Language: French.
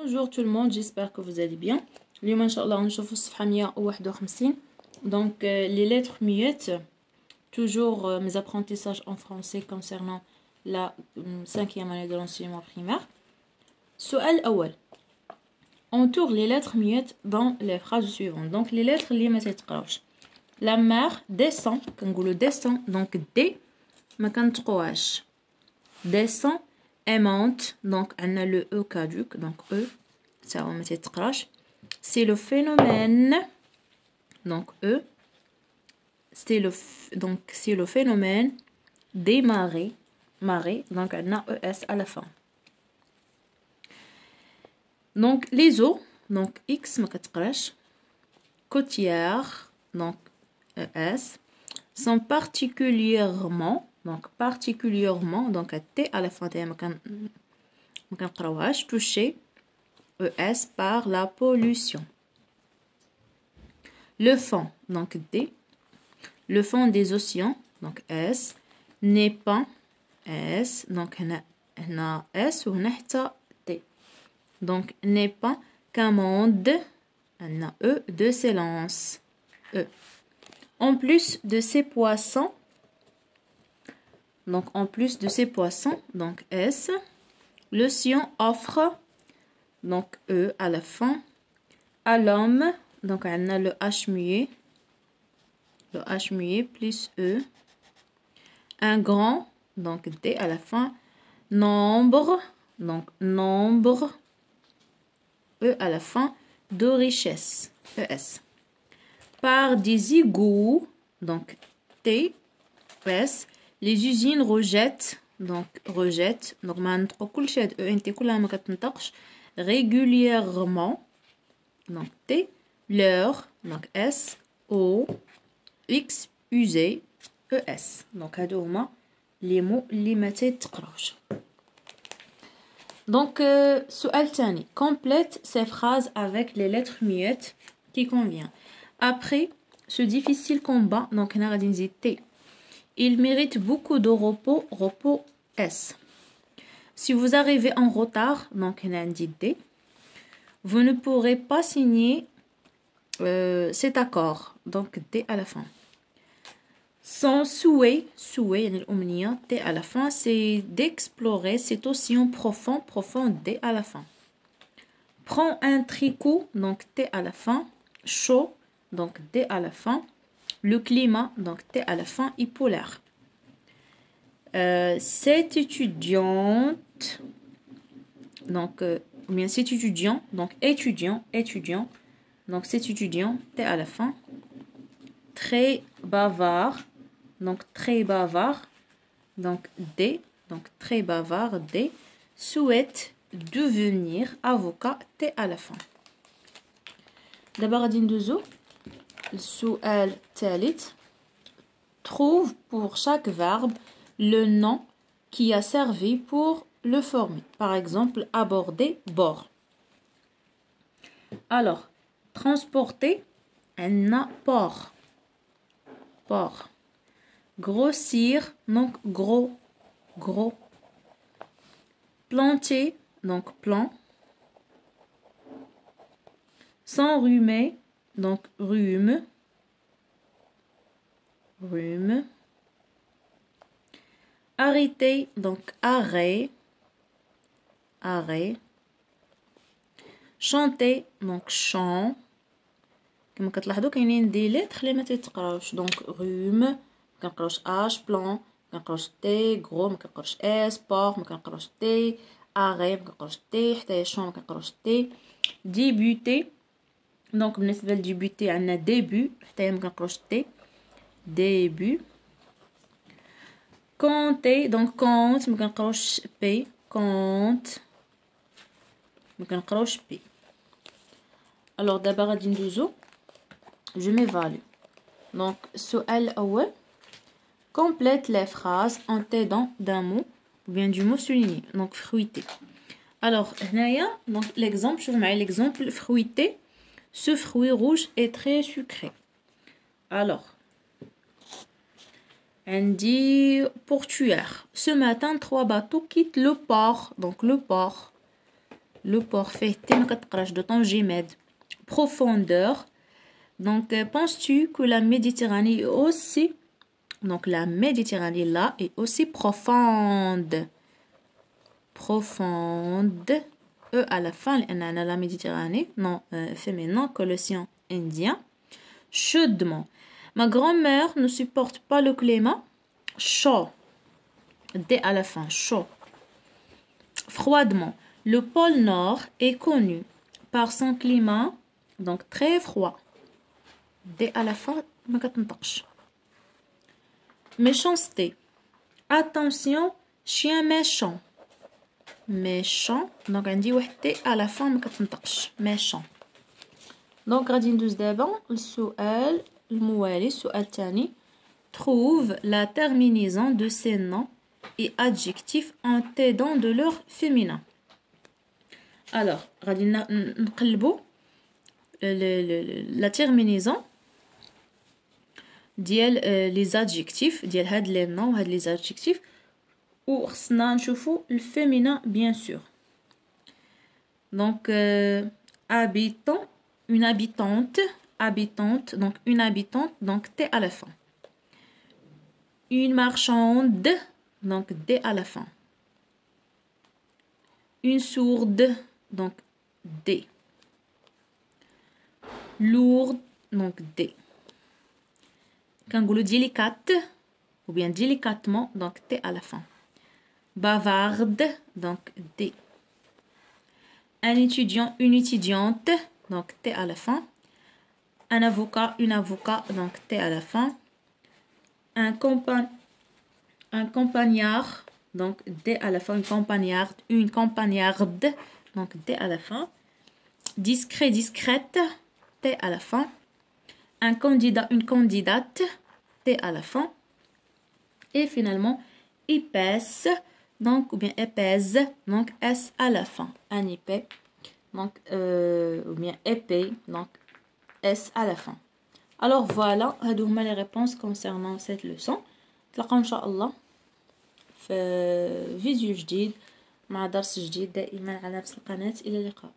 Bonjour tout le monde, j'espère que vous allez bien. اليوم ان شاء الله نشوفوا الصفحة 151. Donc les lettres muettes, toujours mes apprentissages en français concernant la 5e année de l'enseignement primaire. السؤال الأول. Entoure les lettres muettes dans les phrases suivantes. Donc les lettres اللي ما تتقراوش. La mère descend, كنقولوا descend, donc D ما كنطقوهاش. Descend et monte, donc on a le E caduc, donc E, ça on met trash. C'est le phénomène, donc E, c'est le phénomène des marées, donc on a ES à la fin. Donc les eaux, donc X ما كتقراش, côtières, donc ES, sont particulièrement, donc T à la fin, touché ES par la pollution. Le fond, donc D, le fond des océans, donc S, n'est pas S, donc on a S ou T. Donc n'est pas qu'un monde, on a E de silence. E. En plus de ces poissons, donc S, l'océan offre, donc E à la fin, à l'homme, donc on a le H muet plus E, un grand, donc D à la fin, nombre, donc nombre, E à la fin, de richesse, ES. Par des égouts, donc T, S, les usines rejettent, donc ما نطقوا هاد ENT كلها ما كتنطقش, régulièrement, donc T, leur, donc S, O, X, usé, ES. Donc هادو هما les mots اللي ما تيتقراوش. Donc سؤال تاني. Complète ces phrases avec les lettres muettes qui convient. Après ce difficile combat, donc on a dit T. Il mérite beaucoup de repos, repos S. Si vous arrivez en retard, donc on a dit D, vous ne pourrez pas signer cet accord, donc D à la fin. Son souhait, T à la fin, c'est d'explorer cet océan profond, D à la fin. Prends un tricot, donc T à la fin, chaud, donc D à la fin. Le climat, donc T à la fin, est polaire. Cette étudiante, donc, ou bien cet étudiant, donc étudiant, donc cet étudiant, T à la fin. Très bavard, donc D, donc très bavard, D. Souhaite devenir avocat, T à la fin. D'abord, غادي ندوزو السؤال الثالث. Trouve pour chaque verbe le nom qui a servi pour le former. Par exemple, aborder, bord. Alors, transporter, on a port. Grossir, donc gros. Planter, donc plan. S'enrhumer, donc rhume. Arrêter, donc arrêt. Chanter, donc chant. كما كتلاحظوا كاينين دي لتر اللي ما تيتقراوش, دونك rhume ما كنقراوش اش, plan ما كنقراوش تي, gros ما كنقراوش اس, port ما كنقراوش تي, arrêt ما كنقراوش تي, حتى chant ما كنقراوش تي. débuter, donc بالنسبه لديبوتي عندنا début حتى هي ما كنقراوش تي, début. compter, donc compte ما كنقراوش بي, compte ما كنقراوش بي. alors دابا غادي ندوزو je m'évalue. Donc السؤال الأول. Complète les phrases en t'aidant d'un mot ou bien du mot souligné. Donc fruité. Alors هنايا donc l'exemple, شوفوا معايا l'exemple fruité. Ce fruit rouge est très sucré. Alors on dit portuaire. Ce matin, 3 bateaux quittent le port. Donc le port. le port fait T ما كتقراش de ton GMAD. Profondeur. Donc penses-tu que la Méditerranée est aussi donc la Méditerranée là est aussi profonde. Profonde. E à la fin, la Méditerranée, non féminin que l'océan Indien. Chaudement. Ma grand-mère ne supporte pas le climat chaud. D à la fin, chaud. Froidement. Le pôle Nord est connu par son climat, donc très froid. D à la fin, ما كتنطقش. Méchanceté. Attention, chien méchant. Méchant. Donc عندي واحد T à la fin ما كتنطقش. Méchant. Donc غادي ندوز دابا للسؤال الموالي السؤال الثاني. Trouve la terminaison de ces noms et adjectifs en t'aidant de leur féminin. Alors غادي نقلبوا la terminaison ديال les adjectifs ديال هاد les noms وهاد les adjectifs و خصنا نشوفوا الفيمينا bien sûr. Donc habitant, une habitante, habitante, donc une habitante, donc T à la fin. Une marchande, donc D à la fin. Une sourde, donc D. Lourde, donc D. Kangoulou délicate, ou bien délicatement, donc T à la fin. Bavarde, donc D. Un étudiant, une étudiante, donc T à la fin. Un avocat, une avocat, donc T à la fin. Un campagnard, donc D à la fin. Une campagnarde, donc D à la fin. Discret, discrète, T à la fin. Un candidat, une candidate, T à la fin. Et finalement, épaisse, donc, ou bien épaisse, donc S à la fin. Un épais, donc, ou bien épais, donc S à la fin. Alors voilà, هادو هما les réponses concernant cette leçon. نتلاقاو إن شاء الله في فيديو جديد مع درس جديد دائما على نفس القناة. إلى اللقاء.